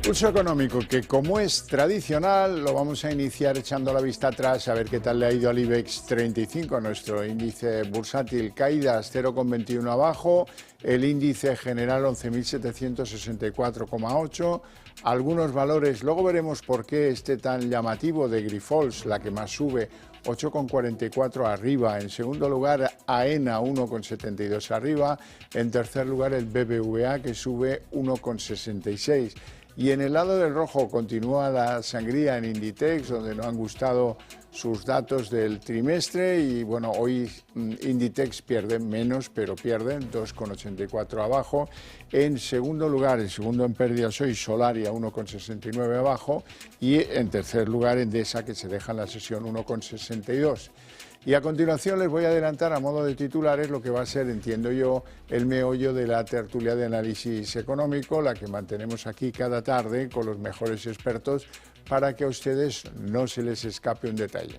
Pulso económico que, como es tradicional, lo vamos a iniciar echando la vista atrás a ver qué tal le ha ido al IBEX 35, nuestro índice bursátil. Caídas 0,21 abajo, el índice general 11.764,8, algunos valores, luego veremos por qué este tan llamativo de Grifols, la que más sube, 8,44 arriba. En segundo lugar, AENA 1,72 arriba. En tercer lugar, el BBVA, que sube 1,66. Y en el lado del rojo continúa la sangría en Inditex, donde no han gustado sus datos del trimestre y bueno, hoy Inditex pierde menos, pero pierden 2,84 abajo. En segundo lugar, el segundo en pérdidas hoy, Solaria 1,69 abajo y en tercer lugar Endesa, que se deja en la sesión 1,62. Y a continuación les voy a adelantar a modo de titulares lo que va a ser, entiendo yo, el meollo de la tertulia de análisis económico, la que mantenemos aquí cada tarde con los mejores expertos para que a ustedes no se les escape un detalle.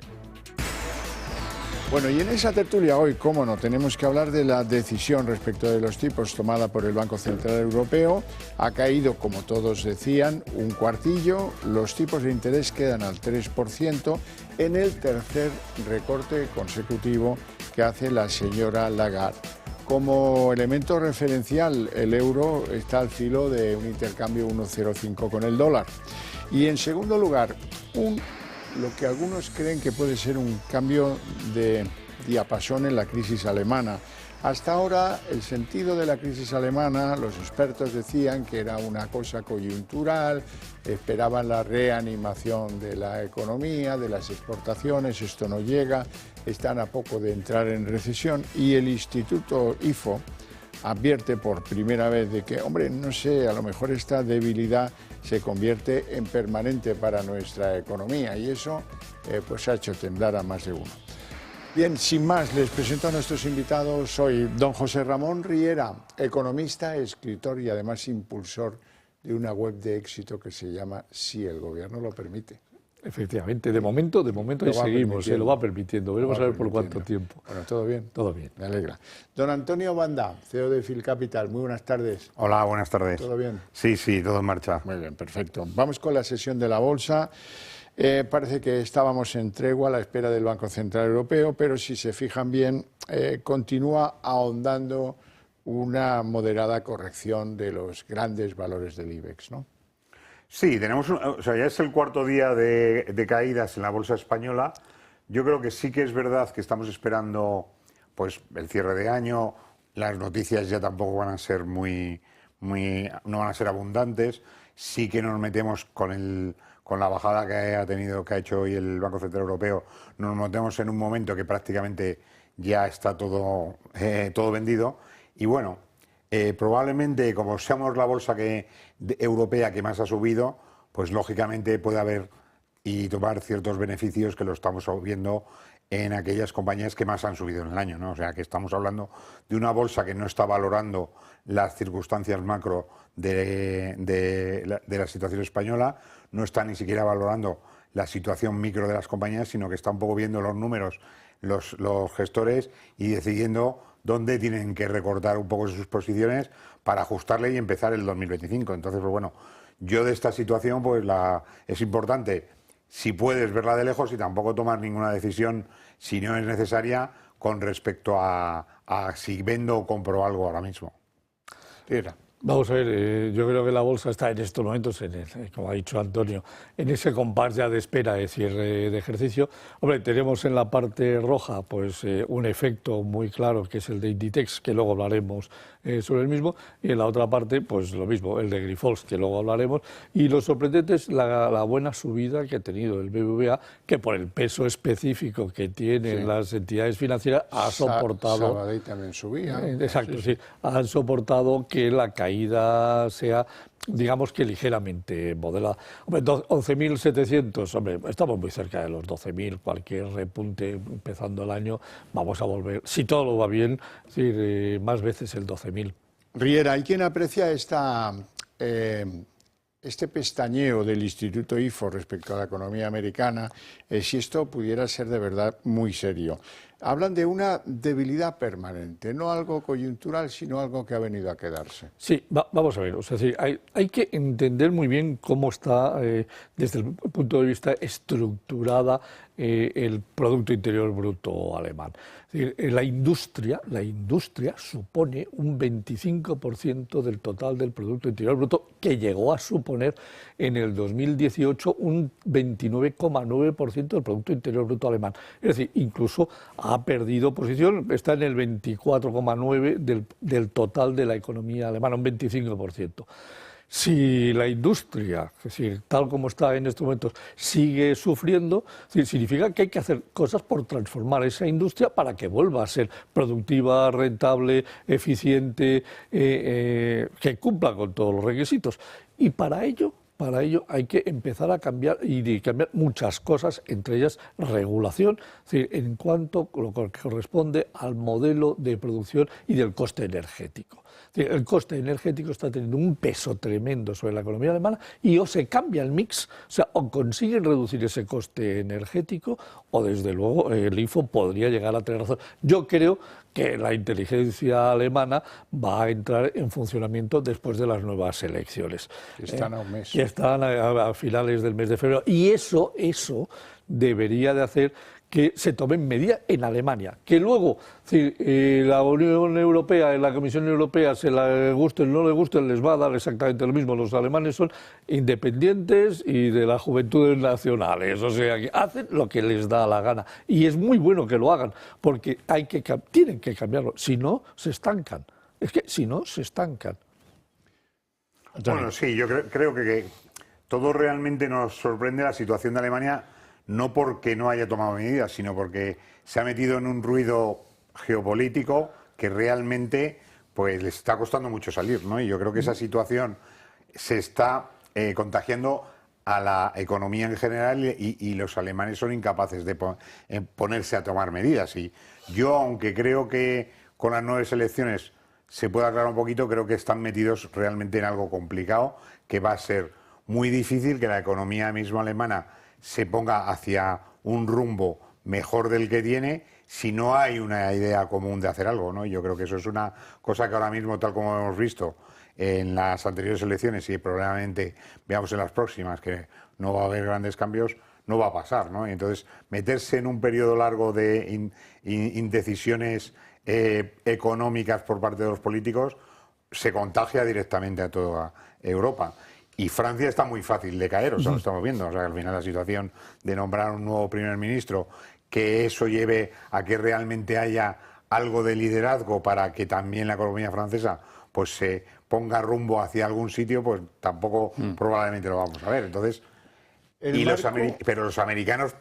Bueno, y en esa tertulia hoy, cómo no, tenemos que hablar de la decisión respecto de los tipos tomada por el Banco Central Europeo. Ha caído, como todos decían, un cuartillo. Los tipos de interés quedan al 3% en el tercer recorte consecutivo que hace la señora Lagarde. Como elemento referencial, el euro está al filo de un intercambio 1,05 con el dólar. Y en segundo lugar, lo que algunos creen que puede ser un cambio de diapasón en la crisis alemana. Hasta ahora, el sentido de la crisis alemana, los expertos decían que era una cosa coyuntural, esperaban la reanimación de la economía, de las exportaciones, esto no llega, están a poco de entrar en recesión y el Instituto IFO advierte por primera vez de que, hombre, no sé, a lo mejor esta debilidad se convierte en permanente para nuestra economía y eso pues ha hecho temblar a más de uno. Bien, sin más, les presento a nuestros invitados. Soy don José Ramón Riera, economista, escritor y además impulsor de una web de éxito que se llama Si el Gobierno lo permite. Efectivamente, de momento ahí seguimos, se lo va permitiendo, veremos a ver por cuánto tiempo. Bueno, ¿todo bien? Todo bien. Me alegra. Don Antonio Banda, CEO de Phil Capital, muy buenas tardes. Hola, buenas tardes. ¿Todo bien? Sí, todo en marcha. Muy bien, perfecto. Vamos con la sesión de la Bolsa. Parece que estábamos en tregua a la espera del Banco Central Europeo, pero si se fijan bien, continúa ahondando una moderada corrección de los grandes valores del IBEX, ¿no? Sí, ya es el cuarto día de caídas en la bolsa española. Yo creo que sí que es verdad que estamos esperando pues el cierre de año. Las noticias ya tampoco van a ser no van a ser abundantes. Sí que nos metemos con la bajada que ha hecho hoy el Banco Central Europeo. Nos metemos en un momento que prácticamente ya está todo vendido. Y bueno, probablemente, como seamos la bolsa europea que más ha subido, pues lógicamente puede haber y tomar ciertos beneficios que lo estamos viendo en aquellas compañías que más han subido en el año, ¿no? O sea, que estamos hablando de una bolsa que no está valorando las circunstancias macro de la situación española, no está ni siquiera valorando la situación micro de las compañías, sino que está un poco viendo los números, los gestores y decidiendo dónde tienen que recortar un poco sus posiciones para ajustarle y empezar el 2025. Entonces, pues bueno, yo de esta situación pues es importante, si puedes verla de lejos y tampoco tomar ninguna decisión si no es necesaria con respecto a si vendo o compro algo ahora mismo. Riera. Vamos a ver, yo creo que la bolsa está en estos momentos, como ha dicho Antonio, en ese compás ya de espera de cierre de ejercicio. Hombre, tenemos en la parte roja pues un efecto muy claro que es el de Inditex, que luego hablaremos sobre el mismo, y en la otra parte pues lo mismo, el de Grifols, que luego hablaremos, y lo sorprendente es la buena subida que ha tenido el BBVA, que por el peso específico que tienen las entidades financieras ha soportado... Sabadell también subía. Exacto, sí, han soportado que la caída sea, digamos que ligeramente moderada. Hombre, 11.700, hombre, estamos muy cerca de los 12.000, cualquier repunte empezando el año, vamos a volver, si todo va bien, más veces el 12.000. Riera, hay quien aprecia este pestañeo del Instituto IFO respecto a la economía americana, si esto pudiera ser de verdad muy serio. hablan de una debilidad permanente, no algo coyuntural, sino algo que ha venido a quedarse. Sí, vamos a ver, es decir, hay que entender muy bien cómo está, desde el punto de vista estructurada, el Producto Interior Bruto alemán. Es decir, la industria supone un 25% del total del Producto Interior Bruto, que llegó a suponer en el 2018 un 29,9% del Producto Interior Bruto alemán. Es decir, incluso ha perdido posición, está en el 24,9% del total de la economía alemana, un 25%. Si la industria, es decir, tal como está en estos momentos, sigue sufriendo, significa que hay que hacer cosas por transformar esa industria para que vuelva a ser productiva, rentable, eficiente, que cumpla con todos los requisitos. Y para ello hay que empezar a cambiar y cambiar muchas cosas, entre ellas regulación, es decir, en cuanto a lo que corresponde al modelo de producción y del coste energético. El coste energético está teniendo un peso tremendo sobre la economía alemana y o se cambia el mix, o sea, o consiguen reducir ese coste energético o desde luego el IFO podría llegar a tener razón. Yo creo que la inteligencia alemana va a entrar en funcionamiento después de las nuevas elecciones. Están a un mes. Que están a finales del mes de febrero. Y eso debería de hacer que se tomen medidas en Alemania, que luego la Unión Europea, la Comisión Europea, se la gusten o no le gusten, les va a dar exactamente lo mismo. Los alemanes son independientes y de las juventudes nacionales, o sea, que hacen lo que les da la gana. Y es muy bueno que lo hagan, porque tienen que cambiarlo, si no, se estancan. Es que si no, se estancan. Bueno, sí, yo creo que todo realmente nos sorprende la situación de Alemania, no porque no haya tomado medidas, sino porque se ha metido en un ruido geopolítico que realmente pues les está costando mucho salir, ¿no? Y yo creo que esa situación se está contagiando a la economía en general y los alemanes son incapaces de ponerse a tomar medidas. Y yo, aunque creo que con las nuevas elecciones se puede aclarar un poquito, creo que están metidos realmente en algo complicado, que va a ser muy difícil que la economía misma alemana se ponga hacia un rumbo mejor del que tiene si no hay una idea común de hacer algo, ¿no? Yo creo que eso es una cosa que ahora mismo, tal como hemos visto en las anteriores elecciones y probablemente veamos en las próximas que no va a haber grandes cambios, no va a pasar, ¿no? Y entonces, meterse en un periodo largo de indecisiones económicas por parte de los políticos se contagia directamente a toda Europa. Y Francia está muy fácil de caer, o sea, lo estamos viendo. O sea, al final la situación de nombrar un nuevo primer ministro, que eso lleve a que realmente haya algo de liderazgo para que también la economía francesa pues se ponga rumbo hacia algún sitio, pues tampoco probablemente lo vamos a ver. Entonces, pero los americanos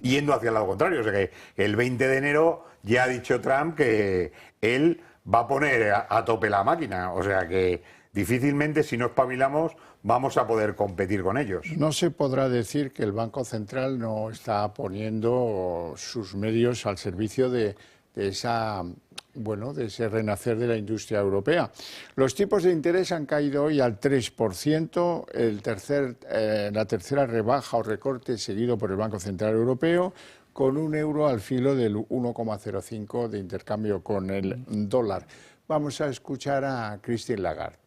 yendo hacia el lado contrario. O sea que el 20 de enero ya ha dicho Trump que él va a poner a tope la máquina. O sea que difícilmente, si no espabilamos, vamos a poder competir con ellos. No se podrá decir que el Banco Central no está poniendo sus medios al servicio de ese renacer de la industria europea. Los tipos de interés han caído hoy al 3%, la tercera rebaja o recorte seguido por el Banco Central Europeo, con un euro al filo del 1,05 de intercambio con el dólar. Vamos a escuchar a Christine Lagarde.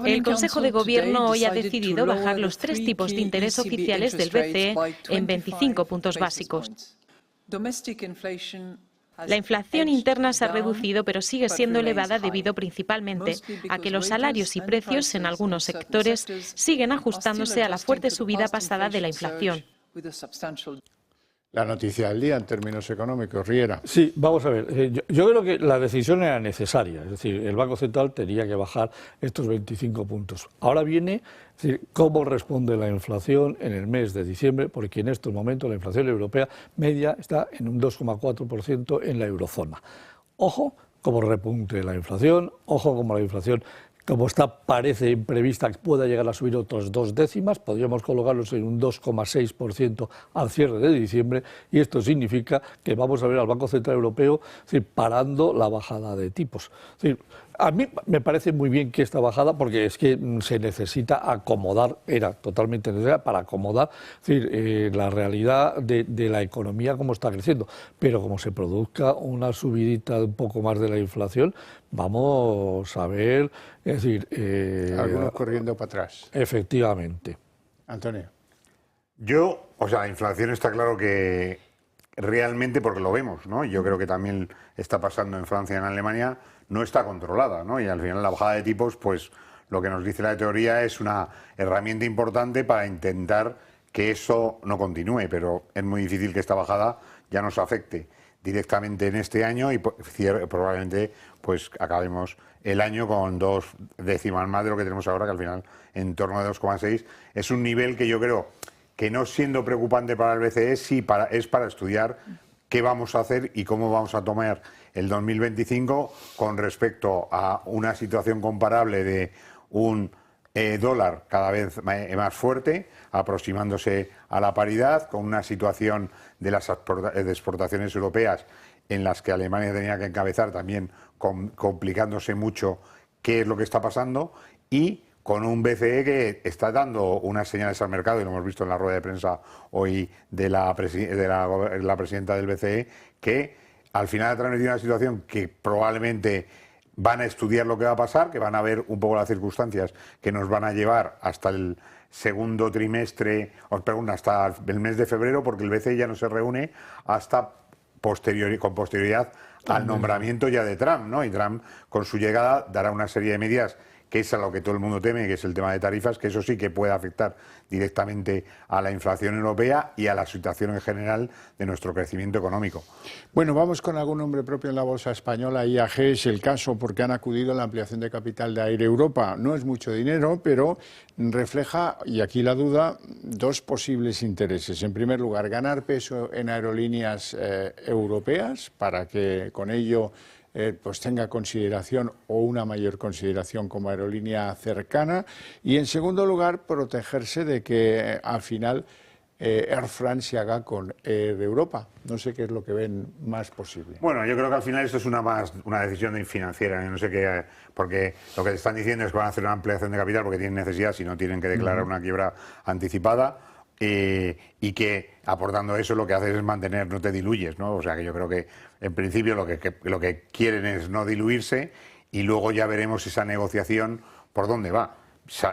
El Consejo de Gobierno hoy ha decidido bajar los 3 tipos de interés oficiales del BCE en 25 puntos básicos. La inflación interna se ha reducido, pero sigue siendo elevada debido principalmente a que los salarios y precios en algunos sectores siguen ajustándose a la fuerte subida pasada de la inflación. La noticia del día en términos económicos, Riera. Sí, vamos a ver. Yo creo que la decisión era necesaria. Es decir, el Banco Central tenía que bajar estos 25 puntos. Ahora viene, es decir, cómo responde la inflación en el mes de diciembre, porque en estos momentos la inflación europea media está en un 2,4% en la eurozona. Ojo cómo repunte la inflación, ojo cómo la inflación, como parece prevista, pueda llegar a subir otras 2 décimas, podríamos colocarlos en un 2,6% al cierre de diciembre, y esto significa que vamos a ver al Banco Central Europeo parando la bajada de tipos. Es decir, A mí me parece muy bien que esta bajada, porque es que se necesita acomodar, era totalmente necesaria para acomodar, es decir, la realidad de la economía como está creciendo. Pero como se produzca una subidita un poco más de la inflación, vamos a ver, es decir... algunos corriendo para atrás. Efectivamente. Antonio. La inflación está claro que realmente, porque lo vemos, ¿no? Yo creo que también está pasando en Francia y en Alemania, no está controlada, ¿no? Y al final la bajada de tipos, pues lo que nos dice la teoría es una herramienta importante para intentar que eso no continúe, pero es muy difícil que esta bajada ya nos afecte directamente en este año y probablemente pues acabemos el año con 2 décimas más de lo que tenemos ahora, que al final en torno a 2,6 es un nivel que yo creo que no siendo preocupante para el BCE, es para estudiar qué vamos a hacer y cómo vamos a tomar el 2025 con respecto a una situación comparable de un dólar cada vez más fuerte, aproximándose a la paridad, con una situación de las exportaciones europeas en las que Alemania tenía que encabezar también complicándose mucho qué es lo que está pasando, y con un BCE que está dando unas señales al mercado, y lo hemos visto en la rueda de prensa hoy de la presidenta del BCE, que al final ha transmitido una situación que probablemente van a estudiar lo que va a pasar, que van a ver un poco las circunstancias que nos van a llevar hasta el segundo trimestre, hasta el mes de febrero, porque el BCE ya no se reúne hasta con posterioridad al nombramiento ya de Trump, ¿no? Y Trump, con su llegada, dará una serie de medidas que es a lo que todo el mundo teme, que es el tema de tarifas, que eso sí que puede afectar directamente a la inflación europea y a la situación en general de nuestro crecimiento económico. Bueno, vamos con algún nombre propio en la bolsa española. IAG es el caso porque han acudido a la ampliación de capital de Air Europa. No es mucho dinero, pero refleja, y aquí la duda, 2 posibles intereses. En primer lugar, ganar peso en aerolíneas europeas para que con ello pues tenga consideración o una mayor consideración como aerolínea cercana, y en segundo lugar protegerse de que al final Air France se haga con Air Europa. No sé qué es lo que ven más posible. Bueno, yo creo que al final esto es una decisión financiera, no sé qué, porque lo que te están diciendo es que van a hacer una ampliación de capital porque tienen necesidad, si no tienen que declarar una quiebra anticipada. Y que aportando eso lo que haces es mantener, no te diluyes, ¿no? O sea que yo creo que en principio lo que quieren es no diluirse, y luego ya veremos esa negociación por dónde va,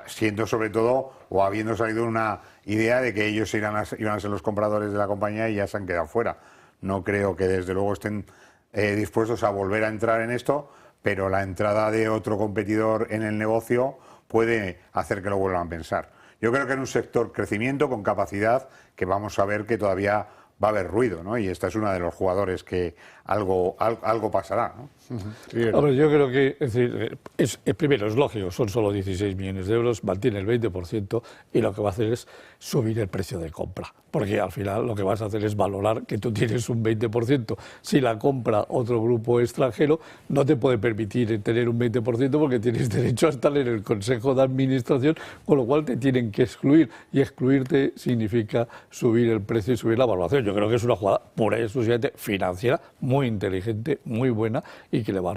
siendo sobre todo o habiendo salido una idea de que ellos iban a ser los compradores de la compañía y ya se han quedado fuera. No creo que desde luego estén dispuestos a volver a entrar en esto, pero la entrada de otro competidor en el negocio puede hacer que lo vuelvan a pensar. Yo creo que en un sector crecimiento con capacidad, que vamos a ver que todavía va a haber ruido, ¿no? Y esta es una de los jugadores que algo pasará, ¿no? Ahora, yo creo que, es decir, primero es lógico, son solo 16 millones de euros, mantiene el 20% y lo que va a hacer es subir el precio de compra, porque al final lo que vas a hacer es valorar que tú tienes un 20%. Si la compra otro grupo extranjero, no te puede permitir tener un 20% porque tienes derecho a estar en el Consejo de Administración, con lo cual te tienen que excluir, y excluirte significa subir el precio y subir la valoración. Yo creo que es una jugada pura y exclusivamente financiera, muy inteligente, muy buena, y que le va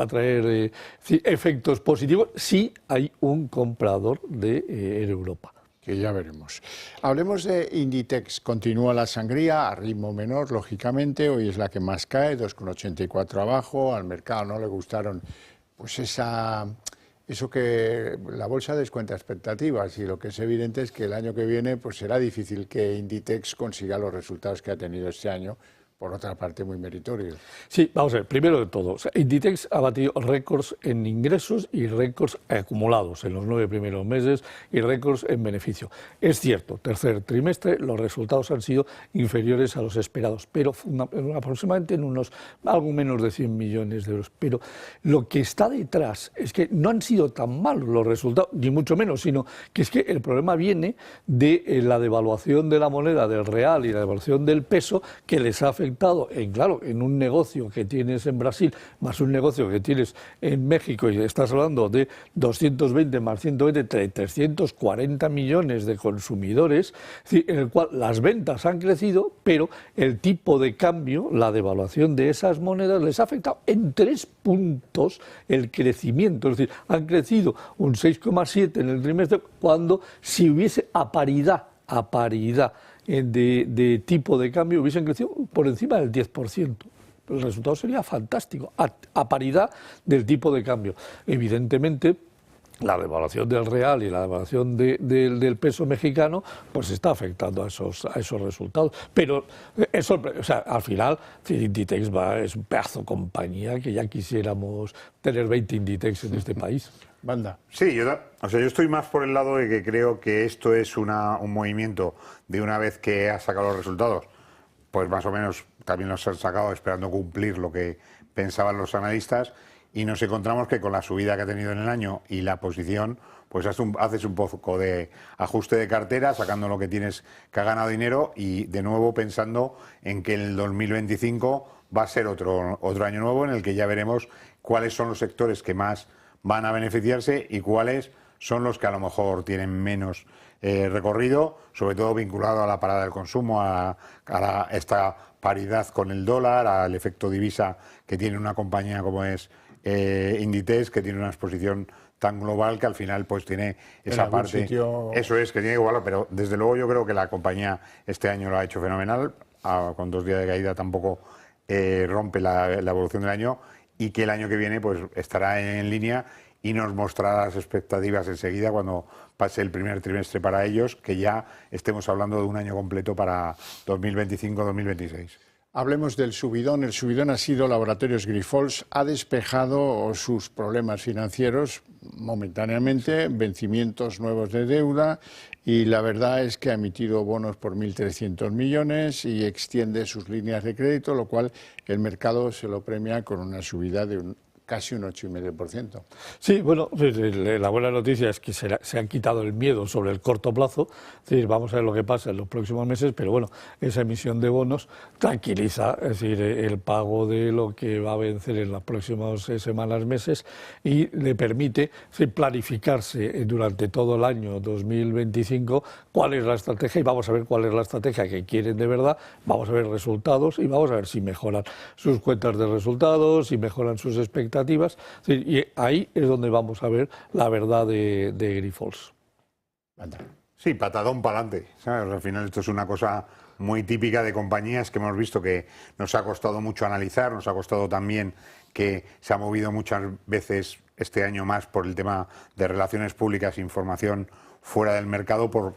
a traer efectos positivos si hay un comprador de Air Europa. Que ya veremos. Hablemos de Inditex. Continúa la sangría a ritmo menor, lógicamente. Hoy es la que más cae, 2,84 abajo. Al mercado no le gustaron pues eso que la bolsa descuenta expectativas, y lo que es evidente es que el año que viene pues será difícil que Inditex consiga los resultados que ha tenido este año. Por otra parte, muy meritorio. Sí, vamos a ver, primero de todo, Inditex ha batido récords en ingresos y récords acumulados en los 9 primeros meses y récords en beneficio. Es cierto, tercer trimestre los resultados han sido inferiores a los esperados, pero aproximadamente en algo menos de 100 millones de euros. Pero lo que está detrás es que no han sido tan malos los resultados, ni mucho menos, sino que es que el problema viene de la devaluación de la moneda del real y la devaluación del peso, que les ha afectado afectado, en un negocio que tienes en Brasil, más un negocio que tienes en México, y estás hablando de 220 más 120, 340 millones de consumidores, en el cual las ventas han crecido, pero el tipo de cambio, la devaluación de esas monedas, les ha afectado en 3 puntos el crecimiento. Es decir, han crecido un 6,7 en el trimestre, cuando si hubiese a paridad de tipo de cambio, hubiesen crecido por encima del 10%. El resultado sería fantástico, a paridad del tipo de cambio. Evidentemente, la devaluación del real y la devaluación del peso mexicano pues está afectando a esos resultados. Pero eso, o sea, al final Inditex es un pedazo de compañía que ya quisiéramos tener 20 Inditex en este país. Banda. Sí, yo estoy más por el lado de que creo que esto es un movimiento de una vez que ha sacado los resultados, pues más o menos también los han sacado esperando cumplir lo que pensaban los analistas, y nos encontramos que con la subida que ha tenido en el año y la posición, pues haces un poco de ajuste de cartera, sacando lo que tienes que ha ganado dinero, y de nuevo pensando en que el 2025 va a ser otro año nuevo en el que ya veremos cuáles son los sectores que más van a beneficiarse y cuáles son los que a lo mejor tienen menos recorrido, sobre todo vinculado a la parada del consumo, a esta paridad con el dólar, al efecto divisa que tiene una compañía como es Inditex, que tiene una exposición tan global que al final pues tiene esa parte. Eso es, que tiene igual, pero desde luego yo creo que la compañía este año lo ha hecho fenomenal, con 2 días de caída tampoco rompe la evolución del año, y que el año que viene pues estará en línea y nos mostrará las expectativas enseguida cuando pase el primer trimestre para ellos, que ya estemos hablando de un año completo para 2025-2026. Hablemos del subidón. El subidón ha sido Laboratorios Grifols. Ha despejado sus problemas financieros momentáneamente, vencimientos nuevos de deuda, y la verdad es que ha emitido bonos por 1.300 millones y extiende sus líneas de crédito, lo cual el mercado se lo premia con una subida de casi un 8,5%. Sí, bueno, la buena noticia es que se han quitado el miedo sobre el corto plazo. Es decir, vamos a ver lo que pasa en los próximos meses, pero bueno, esa emisión de bonos tranquiliza, es decir, el pago de lo que va a vencer en las próximas semanas, meses, y le permite planificarse durante todo el año 2025 cuál es la estrategia, y vamos a ver cuál es la estrategia que quieren de verdad, vamos a ver resultados y vamos a ver si mejoran sus cuentas de resultados, si mejoran sus expectativas. Y ahí es donde vamos a ver la verdad de Grifols. Sí, patadón para adelante. Al final esto es una cosa muy típica de compañías que hemos visto que nos ha costado mucho analizar, nos ha costado también que se ha movido muchas veces este año más por el tema de relaciones públicas, información fuera del mercado por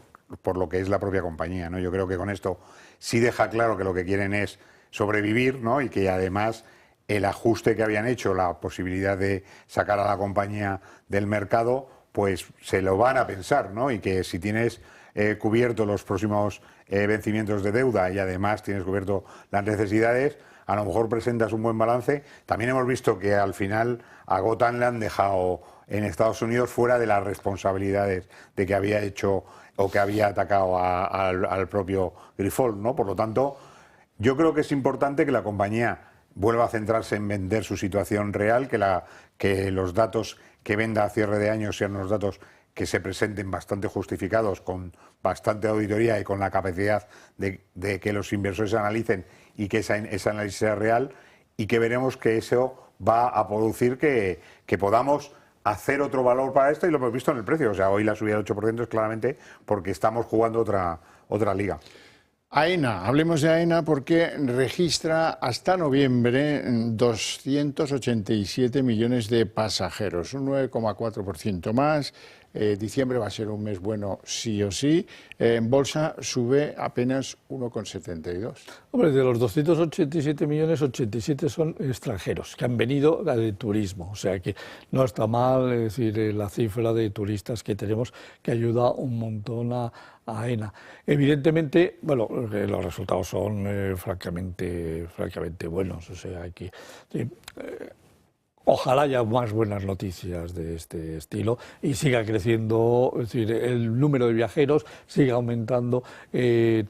lo que es la propia compañía, ¿no? Yo creo que con esto sí deja claro que lo que quieren es sobrevivir, ¿no? Y que además el ajuste que habían hecho, la posibilidad de sacar a la compañía del mercado, pues se lo van a pensar, ¿no? Y que si tienes cubierto los próximos vencimientos de deuda y además tienes cubierto las necesidades, a lo mejor presentas un buen balance. También hemos visto que al final a Gotham le han dejado en Estados Unidos fuera de las responsabilidades de que había hecho o que había atacado al propio Grifols, ¿no? Por lo tanto, yo creo que es importante que la compañía vuelva a centrarse en vender su situación real, que los datos que venda a cierre de año sean unos datos que se presenten bastante justificados, con bastante auditoría y con la capacidad de que los inversores analicen y que ese análisis sea real, y que veremos que eso va a producir que podamos hacer otro valor para esto, y lo hemos visto en el precio. O sea, hoy la subida del 8% es claramente porque estamos jugando otra liga. AENA, hablemos de AENA porque registra hasta noviembre 287 millones de pasajeros, un 9,4% más. Diciembre va a ser un mes bueno sí o sí. En bolsa sube apenas 1,72. Hombre, de los 287 millones, 87 son extranjeros que han venido de turismo. O sea que no está mal, es decir, la cifra de turistas que tenemos, que ayuda un montón a AENA. Evidentemente, bueno, los resultados son francamente buenos. O sea que Ojalá haya más buenas noticias de este estilo y siga creciendo, es decir, el número de viajeros siga aumentando,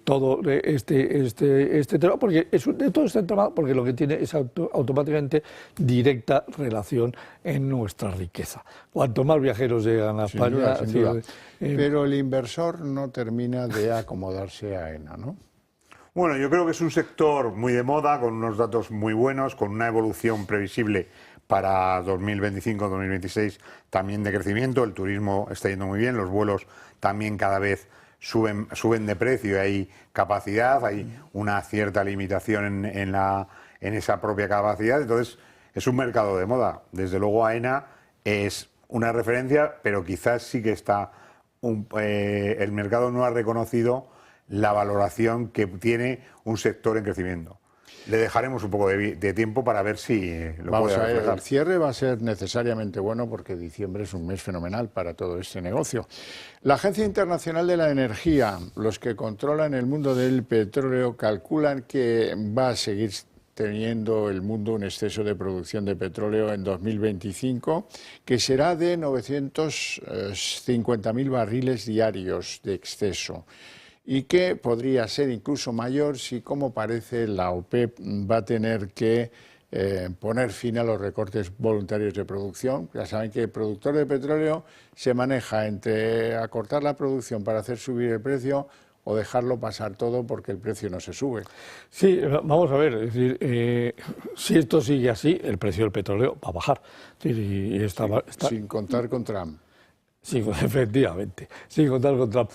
todo este tema, porque todo este tema, porque lo que tiene es automáticamente directa relación en nuestra riqueza. Cuanto más viajeros llegan a España, sin duda. Pero el inversor no termina de acomodarse a AENA, ¿no? Bueno, yo creo que es un sector muy de moda, con unos datos muy buenos, con una evolución previsible para 2025-2026 también de crecimiento. El turismo está yendo muy bien, los vuelos también cada vez suben de precio y hay capacidad, hay una cierta limitación en esa propia capacidad. Entonces, es un mercado de moda. Desde luego, AENA es una referencia, pero quizás sí que está el mercado no ha reconocido la valoración que tiene un sector en crecimiento. Le dejaremos un poco de tiempo para ver si lo Vamos puede a ver, reflejar. el cierre va a ser necesariamente bueno porque diciembre es un mes fenomenal para todo este negocio. La Agencia Internacional de la Energía, los que controlan el mundo del petróleo, calculan que va a seguir teniendo el mundo un exceso de producción de petróleo en 2025, que será de 950.000 barriles diarios de exceso, y que podría ser incluso mayor si, como parece, la OPEP va a tener que poner fin a los recortes voluntarios de producción. Ya saben que el productor de petróleo se maneja entre acortar la producción para hacer subir el precio o dejarlo pasar todo porque el precio no se sube. Sí, vamos a ver, es decir, si esto sigue así, el precio del petróleo va a bajar. Sí, sin contar con Trump. Sí, efectivamente, sin contar con Trump.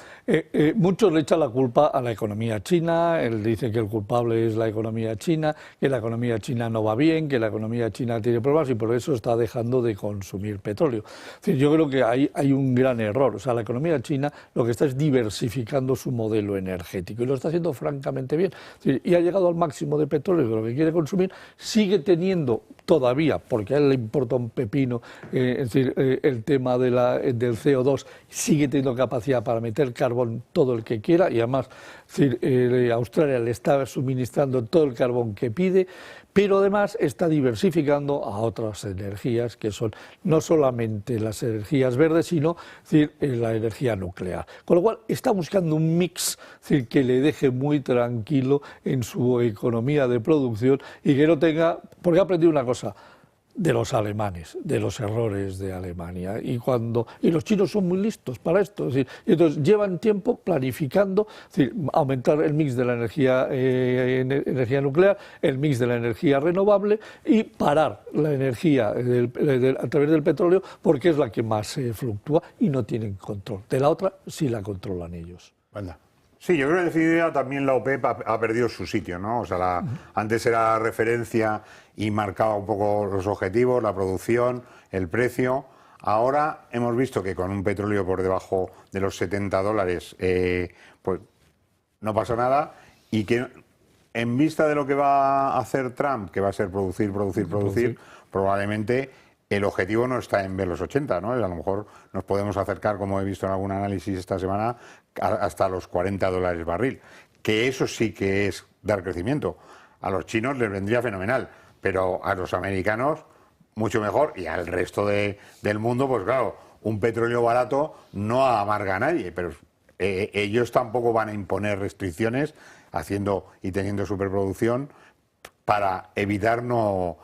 Muchos le echan la culpa a la economía china, él dice que el culpable es la economía china, que la economía china no va bien, que la economía china tiene problemas y por eso está dejando de consumir petróleo. Es decir, yo creo que hay un gran error. O sea, la economía china lo que está es diversificando su modelo energético y lo está haciendo francamente bien. Es decir, y ha llegado al máximo de petróleo de lo que quiere consumir, sigue teniendo todavía, porque a él le importa un pepino, es decir, el tema del CO2, sigue teniendo capacidad para meter carbón todo el que quiera y además, es decir, Australia le está suministrando todo el carbón que pide, pero además está diversificando a otras energías que son no solamente las energías verdes, sino, es decir, la energía nuclear. Con lo cual está buscando un mix, es decir, que le deje muy tranquilo en su economía de producción y que no tenga, porque ha aprendido una cosa de los alemanes, de los errores de Alemania, y los chinos son muy listos para esto, es decir, y entonces llevan tiempo planificando, es decir, aumentar el mix de la energía nuclear, el mix de la energía renovable y parar la energía a través del petróleo porque es la que más fluctúa y no tienen control. De la otra sí la controlan ellos. Anda. Sí, yo creo que en definitiva también la OPEP ha perdido su sitio, ¿no? O sea, antes era referencia y marcaba un poco los objetivos, la producción, el precio. Ahora hemos visto que con un petróleo por debajo de los $70, pues no pasa nada y que en vista de lo que va a hacer Trump, que va a ser producir, probablemente el objetivo no está en ver los 80, ¿no? A lo mejor nos podemos acercar, como he visto en algún análisis esta semana, hasta los $40 barril, que eso sí que es dar crecimiento. A los chinos les vendría fenomenal, pero a los americanos mucho mejor y al resto del mundo, pues claro, un petróleo barato no amarga a nadie, pero ellos tampoco van a imponer restricciones haciendo y teniendo superproducción para evitar no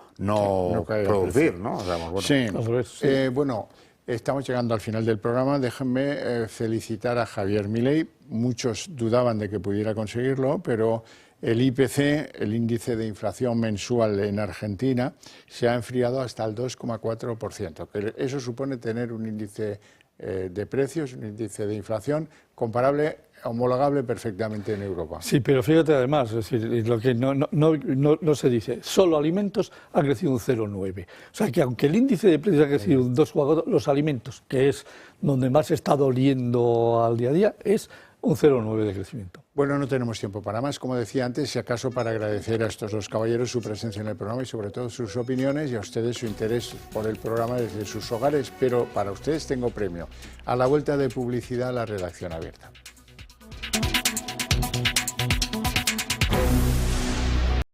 producir, ¿no? O sea, bueno. Sí, bueno, estamos llegando al final del programa. Déjenme felicitar a Javier Milei. Muchos dudaban de que pudiera conseguirlo, pero el IPC, el índice de inflación mensual en Argentina, se ha enfriado hasta el 2,4%. Eso supone tener un índice de precios, un índice de inflación comparable, homologable perfectamente en Europa. Sí, pero fíjate además, es decir, lo que no se dice, solo alimentos ha crecido un 0,9. O sea que aunque el índice de precios ha crecido un 2,4, los alimentos, que es donde más está doliendo al día a día, es un 0,9 de crecimiento. Bueno, no tenemos tiempo para más. Como decía antes, si acaso para agradecer a estos dos caballeros su presencia en el programa y sobre todo sus opiniones y a ustedes su interés por el programa desde sus hogares. Pero para ustedes tengo premio. A la vuelta de publicidad, la redacción abierta.